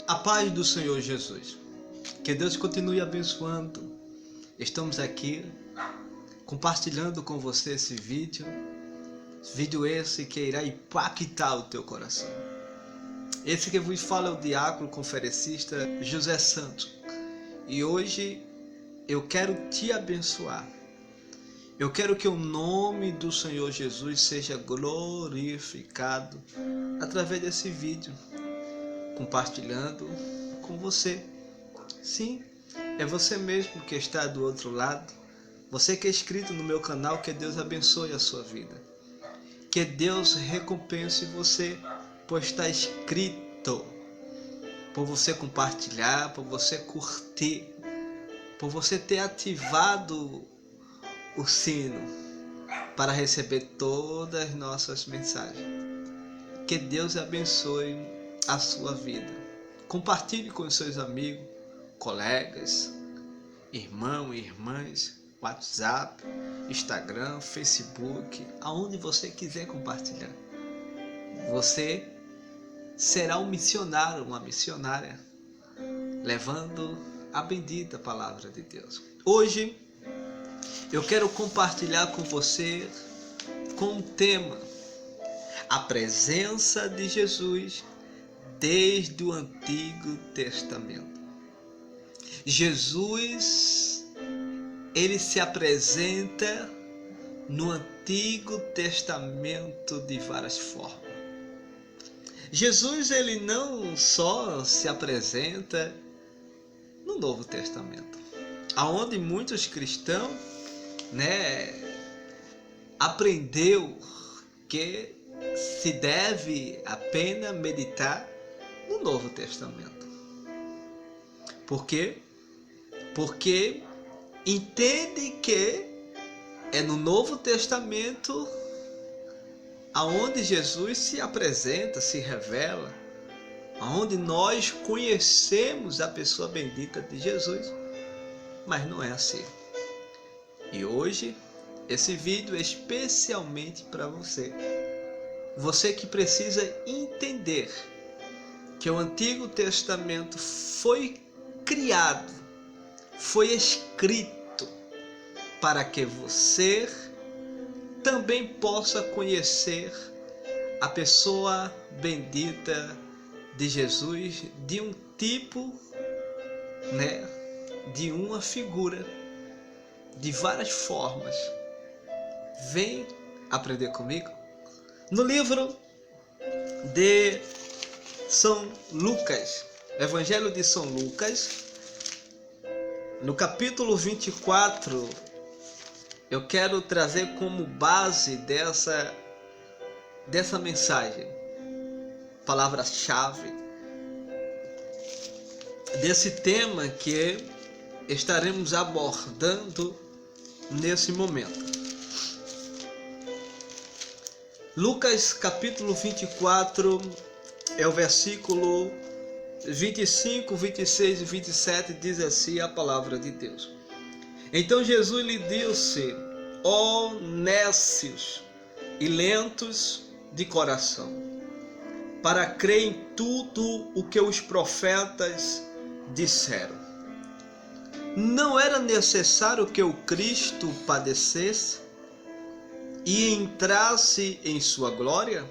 A paz do Senhor Jesus. Que Deus continue abençoando. Estamos aqui compartilhando com você esse vídeo. Vídeo esse que irá impactar o teu coração. Esse que vos fala é o diácono conferencista José Santos. E hoje eu quero te abençoar. Eu quero que o nome do Senhor Jesus seja glorificado através desse vídeo, compartilhando com você. Sim, é você mesmo que está do outro lado. Você que é inscrito no meu canal, que Deus abençoe a sua vida. Que Deus recompense você por estar inscrito, por você compartilhar, por você curtir, por você ter ativado o sino para receber todas as nossas mensagens. Que Deus abençoe a sua vida. Compartilhe com os seus amigos, colegas, irmãos e irmãs, WhatsApp, Instagram, Facebook, aonde você quiser compartilhar. Você será um missionário, uma missionária, levando a bendita palavra de Deus. Hoje eu quero compartilhar com você com o tema: a presença de Jesus desde o Antigo Testamento. Jesus, ele se apresenta no Antigo Testamento de várias formas. Jesus, ele não só se apresenta no Novo Testamento, aonde muitos cristãos, aprendeu que se deve apenas meditar no Novo Testamento. Por quê? Porque entende que é no Novo Testamento aonde Jesus se apresenta, se revela, aonde nós conhecemos a pessoa bendita de Jesus. Mas não é assim. E hoje esse vídeo é especialmente para você. Você que precisa entender que o Antigo Testamento foi criado, foi escrito para que você também possa conhecer a pessoa bendita de Jesus, de um tipo, de uma figura, de várias formas. Vem aprender comigo? No livro de São Lucas, Evangelho de São Lucas, no capítulo 24, eu quero trazer como base dessa mensagem, palavra-chave, desse tema que estaremos abordando nesse momento. Lucas capítulo 24 é o versículo 25, 26 e 27, diz assim a palavra de Deus. Então Jesus lhe disse: ó nécios e lentos de coração, para crer em tudo o que os profetas disseram. Não era necessário que o Cristo padecesse e entrasse em sua glória?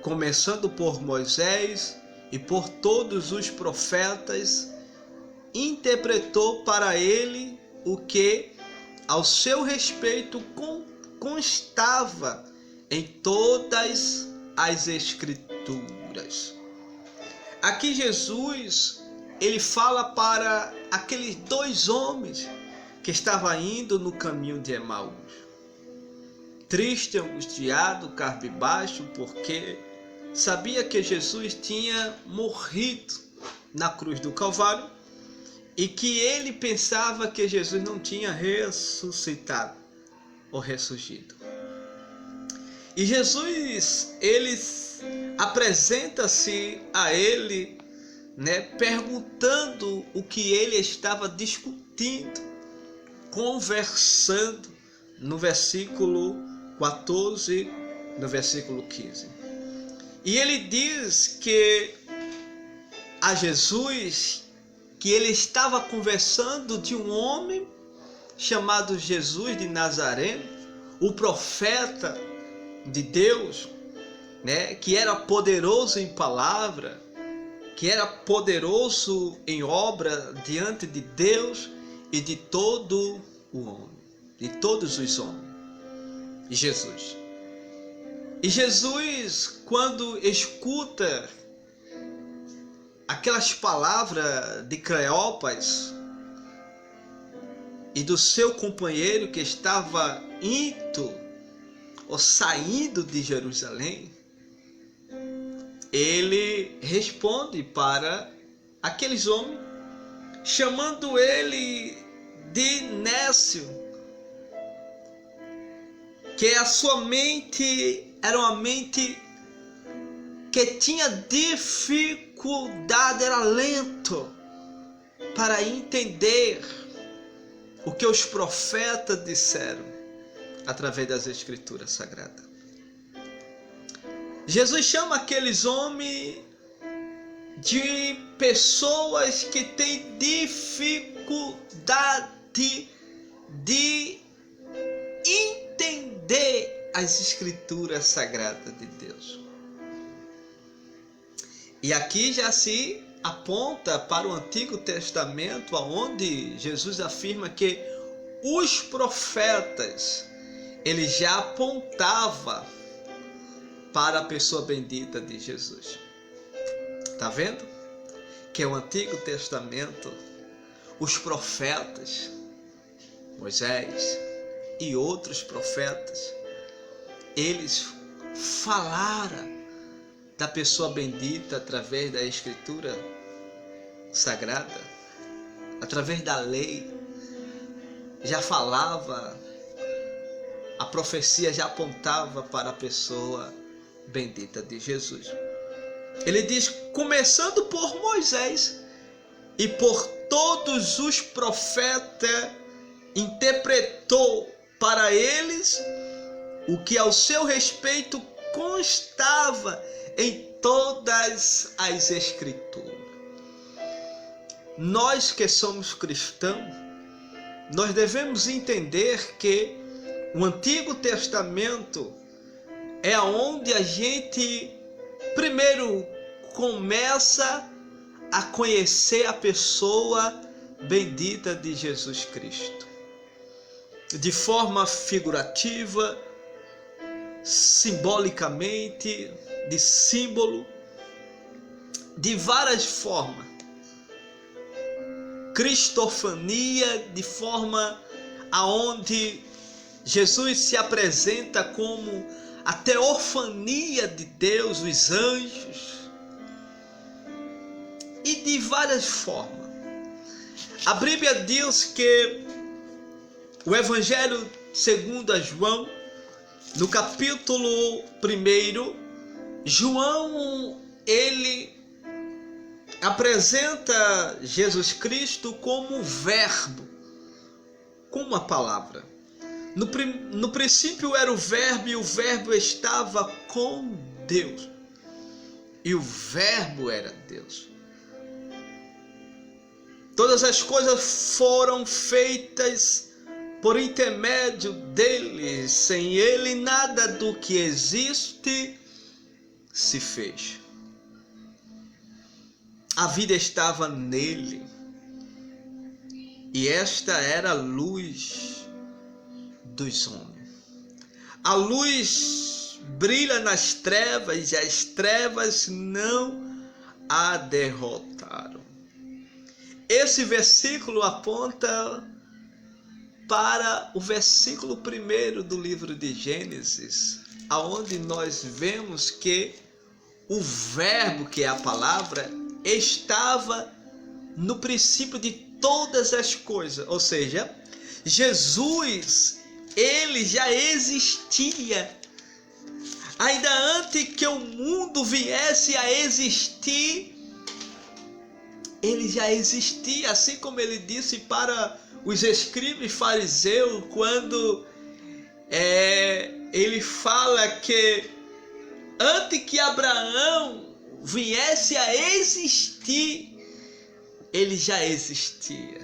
Começando por Moisés e por todos os profetas, interpretou para ele o que ao seu respeito constava em todas as Escrituras. Aqui Jesus, ele fala para aqueles dois homens que estavam indo no caminho de Emaús, triste, angustiado, cabisbaixo, porque sabia que Jesus tinha morrido na cruz do Calvário e que ele pensava que Jesus não tinha ressuscitado ou ressurgido. E Jesus, ele apresenta-se a ele, perguntando o que ele estava discutindo, conversando, no versículo 14, no versículo 15. E ele diz que a Jesus que ele estava conversando de um homem chamado Jesus de Nazaré, o profeta de Deus, né, que era poderoso em palavra, que era poderoso em obra diante de Deus e de todo o homem, de todos os homens. Jesus. E Jesus, quando escuta aquelas palavras de Cleópas e do seu companheiro que estava indo ou saindo de Jerusalém, ele responde para aqueles homens, chamando ele de nécio, que a sua mente era uma mente que tinha dificuldade, era lento para entender o que os profetas disseram através das Escrituras Sagradas. Jesus chama aqueles homens de pessoas que têm dificuldade de entender as Escrituras Sagradas de Deus. E aqui já se aponta para o Antigo Testamento, onde Jesus afirma que os profetas, ele já apontava para a pessoa bendita de Jesus. Está vendo? Que o Antigo Testamento, os profetas, Moisés e outros profetas, eles falaram da pessoa bendita através da Escritura Sagrada, através da lei, já falava, a profecia já apontava para a pessoa bendita de Jesus. Ele diz, começando por Moisés e por todos os profetas, interpretou para eles o que ao seu respeito constava em todas as Escrituras. Nós que somos cristãos, nós devemos entender que o Antigo Testamento é onde a gente primeiro começa a conhecer a pessoa bendita de Jesus Cristo. De forma figurativa, simbolicamente, de símbolo, de várias formas. Cristofania, de forma aonde Jesus se apresenta como a teofania de Deus, os anjos, e de várias formas. A Bíblia diz que o Evangelho segundo a João, no capítulo 1, João, ele apresenta Jesus Cristo como verbo, como uma palavra. No princípio era o verbo, e o verbo estava com Deus, e o verbo era Deus. Todas as coisas foram feitas por intermédio dele. Sem ele nada do que existe se fez. A vida estava nele, e esta era a luz dos homens. A luz brilha nas trevas, e as trevas não a derrotaram. Esse versículo aponta para o versículo 1 do livro de Gênesis, aonde nós vemos que o verbo, que é a palavra, estava no princípio de todas as coisas. Ou seja, Jesus, ele já existia. Ainda antes que o mundo viesse a existir, ele já existia, assim como ele disse para os escribas e fariseus, quando ele fala que antes que Abraão viesse a existir, ele já existia.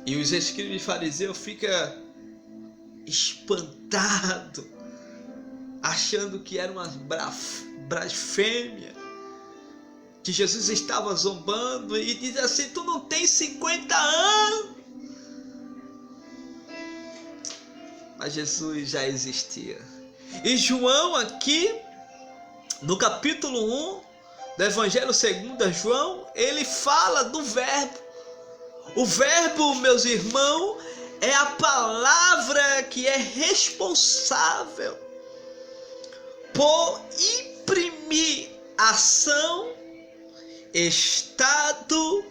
E os escribas e fariseus ficam espantados, achando que era uma blasfêmia, que Jesus estava zombando, e diz assim: tu não tens 50 anos. Mas Jesus já existia. E João aqui, no capítulo 1 do Evangelho segundo João, ele fala do verbo. O verbo, meus irmãos, é a palavra que é responsável por imprimir ação, estado,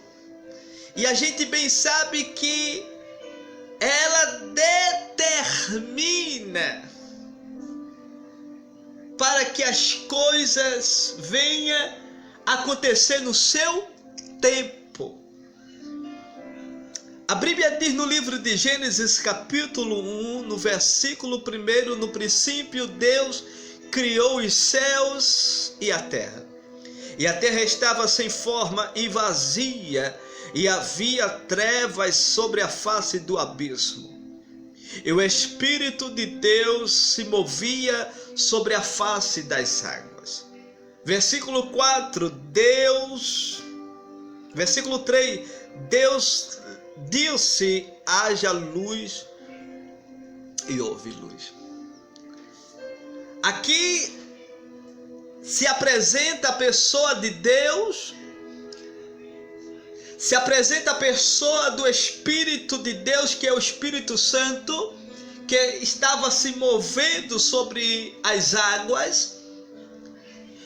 e a gente bem sabe que ela determina para que as coisas venham a acontecer no seu tempo. A Bíblia diz no livro de Gênesis capítulo 1, no versículo 1, no princípio Deus criou os céus e a terra. E a terra estava sem forma e vazia, e havia trevas sobre a face do abismo. E o Espírito de Deus se movia sobre a face das águas. Versículo 4, versículo 3, Deus disse: haja luz, e houve luz. Aqui se apresenta a pessoa de Deus, se apresenta a pessoa do Espírito de Deus, que é o Espírito Santo, que estava se movendo sobre as águas.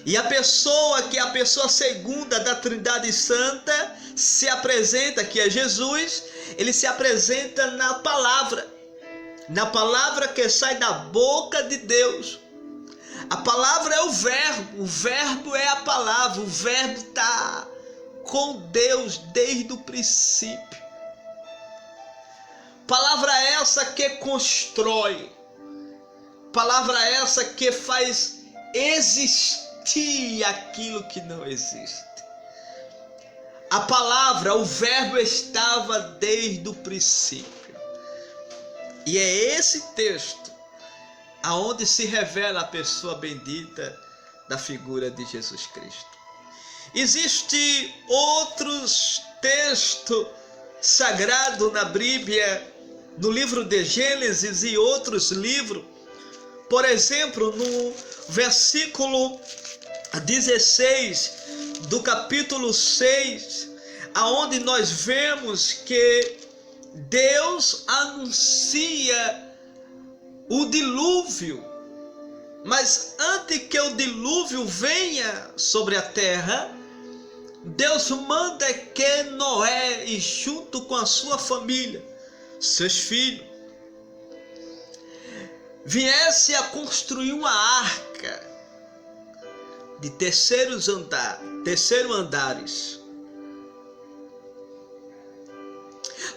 E a pessoa que é a pessoa segunda da Trindade Santa se apresenta, que é Jesus, ele se apresenta na palavra que sai da boca de Deus. A palavra é o verbo é a palavra, o verbo está com Deus desde o princípio. Palavra essa que constrói, palavra essa que faz existir aquilo que não existe. A palavra, o verbo estava desde o princípio. E é esse texto aonde se revela a pessoa bendita da figura de Jesus Cristo. Existem outros textos sagrados na Bíblia, no livro de Gênesis e outros livros. Por exemplo, no versículo 16 do capítulo 6, aonde nós vemos que Deus anuncia o dilúvio. Mas antes que o dilúvio venha sobre a terra, Deus manda que Noé, e junto com a sua família, seus filhos, viesse a construir uma arca de terceiro andares,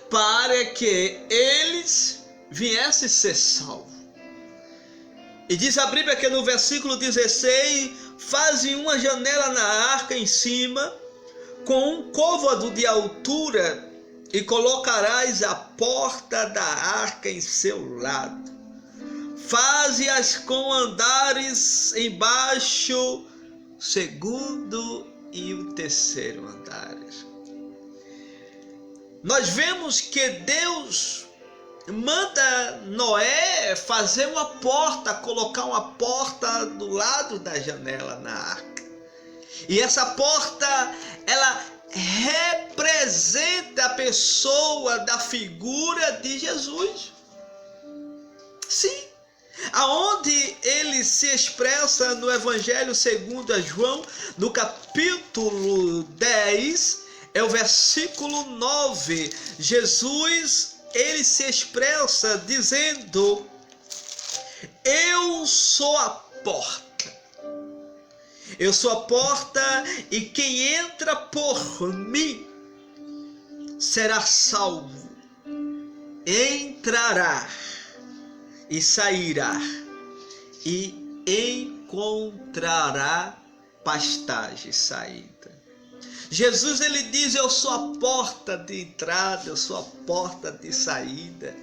para que eles viessem ser salvos. E diz a Bíblia que no versículo 16, fazem uma janela na arca em cima, com um côvado de altura, e colocarás a porta da arca em seu lado. Faze-as com andares embaixo, segundo e o terceiro andares. Nós vemos que Deus manda Noé fazer uma porta, colocar uma porta do lado da janela na arca. E essa porta, ela representa a pessoa da figura de Jesus. Sim. Aonde ele se expressa no Evangelho segundo João, no capítulo 10, é o versículo 9. Jesus, ele se expressa dizendo: eu sou a porta. Eu sou a porta, e quem entra por mim será salvo. Entrará e sairá, e encontrará pastagem, saída. Jesus, ele diz: eu sou a porta de entrada, eu sou a porta de saída.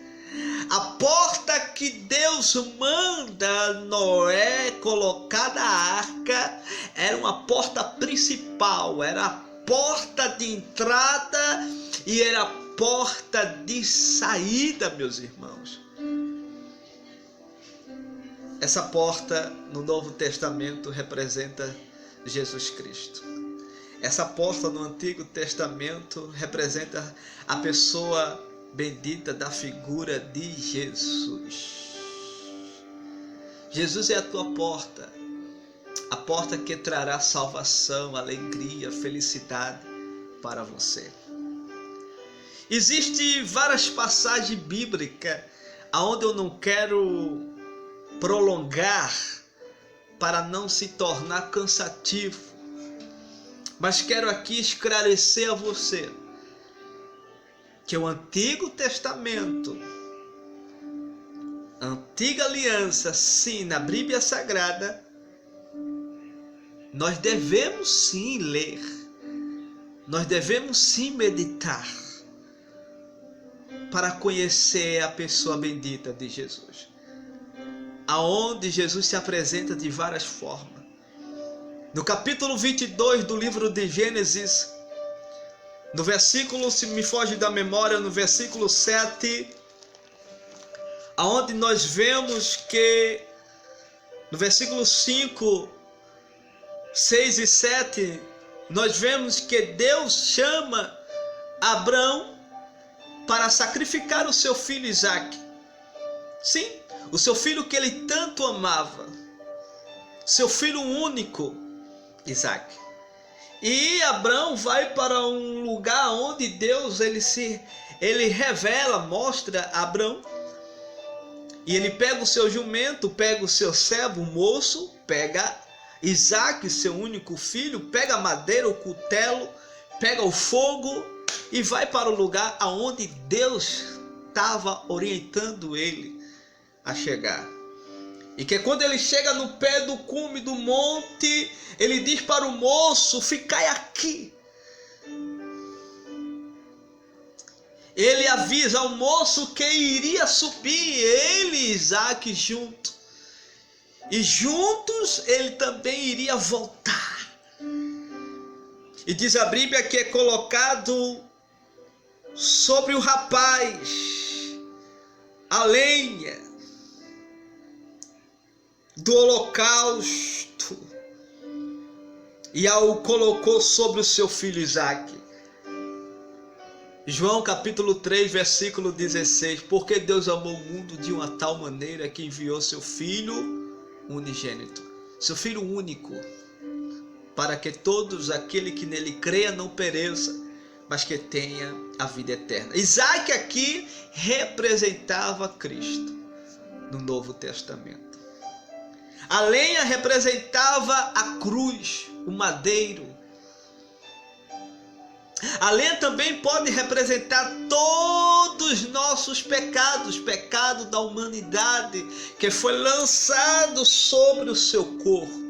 A porta que Deus manda Noé colocar na arca era uma porta principal, era a porta de entrada e era a porta de saída, meus irmãos. Essa porta no Novo Testamento representa Jesus Cristo. Essa porta no Antigo Testamento representa a pessoa bendita da figura de Jesus. Jesus é a tua porta, a porta que trará salvação, alegria, felicidade para você. Existem várias passagens bíblicas onde eu não quero prolongar para não se tornar cansativo, mas quero aqui esclarecer a você que o Antigo Testamento, a Antiga Aliança, sim, na Bíblia Sagrada, nós devemos sim ler, nós devemos sim meditar, para conhecer a pessoa bendita de Jesus, aonde Jesus se apresenta de várias formas. No capítulo 22 do livro de Gênesis, no versículo, se me foge da memória, no versículo 7, aonde nós vemos que, no versículo 5, 6 e 7, nós vemos que Deus chama Abrão para sacrificar o seu filho Isaque. Sim, o seu filho que ele tanto amava, seu filho único, Isaque. E Abrão vai para um lugar onde Deus ele revela, mostra a Abrão. E ele pega o seu jumento, pega o seu servo, o moço, pega Isaque, seu único filho, pega a madeira, o cutelo, pega o fogo e vai para o lugar aonde Deus estava orientando ele a chegar. E que quando ele chega no pé do cume do monte, ele diz para o moço: ficai aqui. Ele avisa ao moço que iria subir, ele e Isaque junto. E juntos ele também iria voltar. E diz a Bíblia que é colocado sobre o rapaz a lenha do holocausto e o colocou sobre o seu filho Isaque. João capítulo 3, versículo 16. Porque Deus amou o mundo de uma tal maneira que enviou seu filho unigênito, seu filho único, para que todos aquele que nele creia não pereça, mas que tenha a vida eterna. Isaque aqui representava Cristo no Novo Testamento. A lenha representava a cruz, o madeiro. A lenha também pode representar todos os nossos pecados, pecado da humanidade, que foi lançado sobre o seu corpo.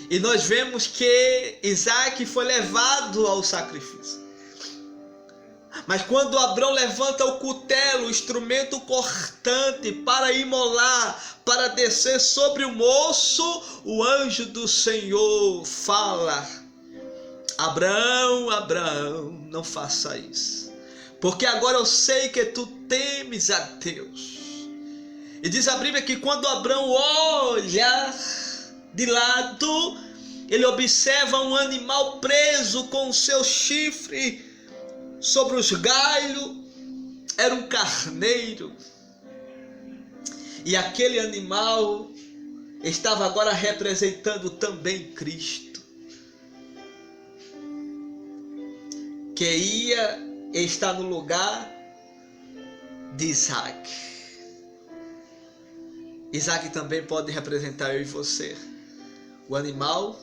E nós vemos que Isaque foi levado ao sacrifício. Mas quando Abrão levanta o cutelo, o instrumento cortante para imolar, para descer sobre o moço, o anjo do Senhor fala: Abrão, Abrão, não faça isso, porque agora eu sei que tu temes a Deus. E diz a Bíblia que quando Abrão olha de lado, ele observa um animal preso com o seu chifre sobre os galhos. Era um carneiro. E aquele animal estava agora representando também Cristo, que ia estar no lugar de Isaque. Isaque também pode representar eu e você. O animal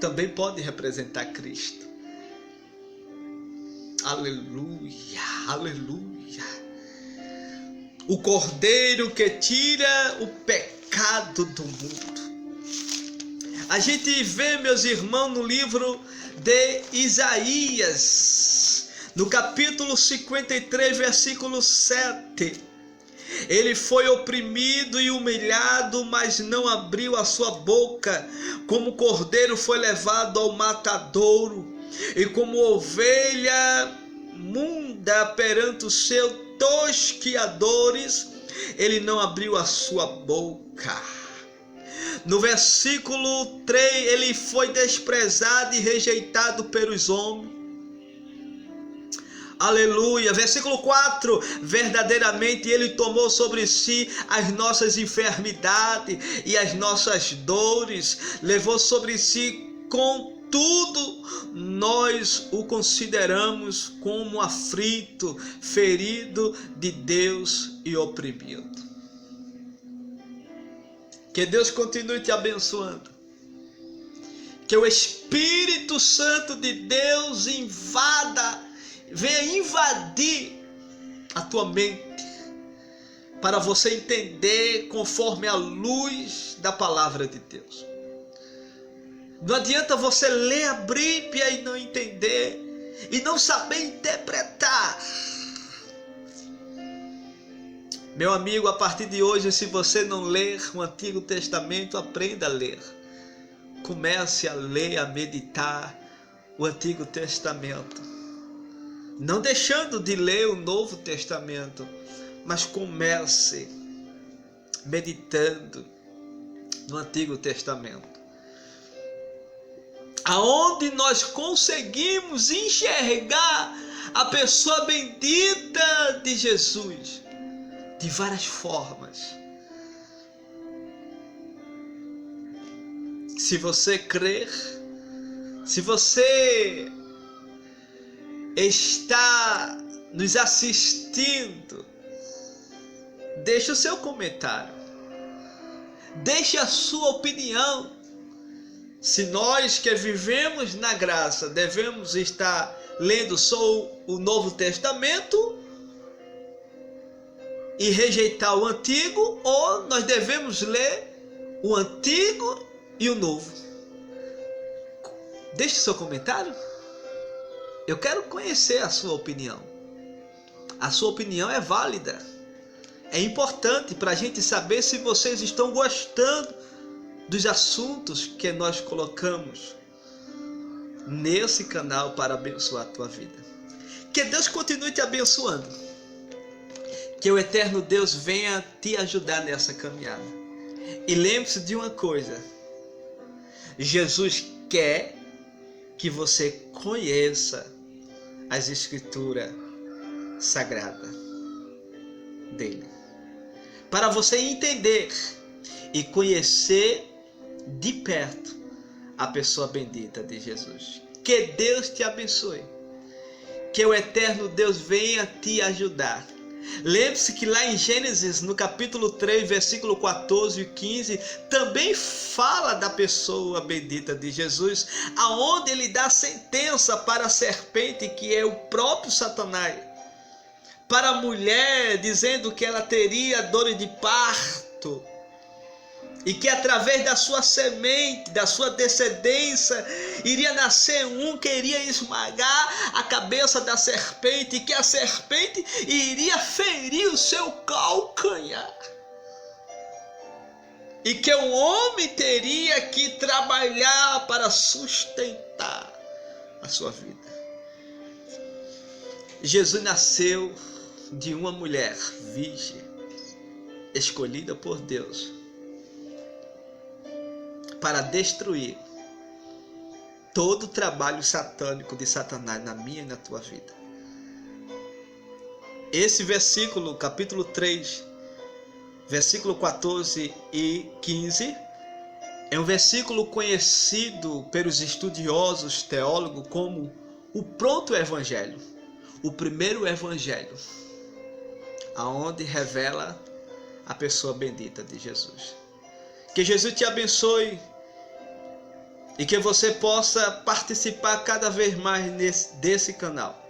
também pode representar Cristo. Aleluia, aleluia. O cordeiro que tira o pecado pecado do mundo. A gente vê, meus irmãos, no livro de Isaías, no capítulo 53, versículo 7. Ele foi oprimido e humilhado, mas não abriu a sua boca. Como cordeiro foi levado ao matadouro, e como ovelha munda perante os seus tosquiadores, ele não abriu a sua boca. No versículo 3, ele foi desprezado e rejeitado pelos homens. Aleluia. Versículo 4, verdadeiramente ele tomou sobre si as nossas enfermidades e as nossas dores, levou sobre si, contudo nós o consideramos como aflito, ferido de Deus e oprimido. Que Deus continue te abençoando. Que o Espírito Santo de Deus venha invadir a tua mente, para você entender conforme a luz da palavra de Deus. Não adianta você ler a Bíblia e não entender, e não saber interpretar. Meu amigo, a partir de hoje, se você não ler o Antigo Testamento, aprenda a ler. Comece a ler, a meditar o Antigo Testamento. Não deixando de ler o Novo Testamento, mas comece meditando no Antigo Testamento, aonde nós conseguimos enxergar a pessoa bendita de Jesus de várias formas. Se você crer, se você está nos assistindo, deixe o seu comentário, deixe a sua opinião. Se nós que vivemos na graça devemos estar lendo só o Novo Testamento e rejeitar o Antigo, ou nós devemos ler o Antigo e o Novo. Deixe o seu comentário. Eu quero conhecer a sua opinião. A sua opinião é válida. É importante para a gente saber se vocês estão gostando dos assuntos que nós colocamos nesse canal para abençoar a tua vida. Que Deus continue te abençoando. Que o eterno Deus venha te ajudar nessa caminhada. E lembre-se de uma coisa: Jesus quer que você conheça as Escrituras sagradas dele, para você entender e conhecer de perto a pessoa bendita de Jesus. Que Deus te abençoe. Que o eterno Deus venha te ajudar. Lembre-se que lá em Gênesis, no capítulo 3, versículo 14 e 15, também fala da pessoa bendita de Jesus, aonde ele dá sentença para a serpente, que é o próprio Satanás, para a mulher, dizendo que ela teria dor de parto, e que através da sua semente, da sua descendência, iria nascer um que iria esmagar a cabeça da serpente, e que a serpente iria ferir o seu calcanhar, e que o homem teria que trabalhar para sustentar a sua vida. Jesus nasceu de uma mulher virgem, escolhida por Deus, para destruir todo o trabalho satânico de Satanás na minha e na tua vida. Esse versículo, capítulo 3, versículo 14 e 15, é um versículo conhecido pelos estudiosos teólogos como o proto-evangelho, o primeiro evangelho, aonde revela a pessoa bendita de Jesus. Que Jesus te abençoe e que você possa participar cada vez mais desse canal,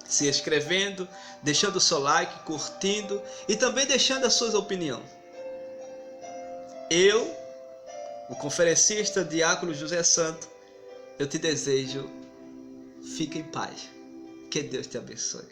se inscrevendo, deixando o seu like, curtindo e também deixando a sua opinião. Eu, o conferencista Diácono José Santo, eu te desejo, fique em paz. Que Deus te abençoe.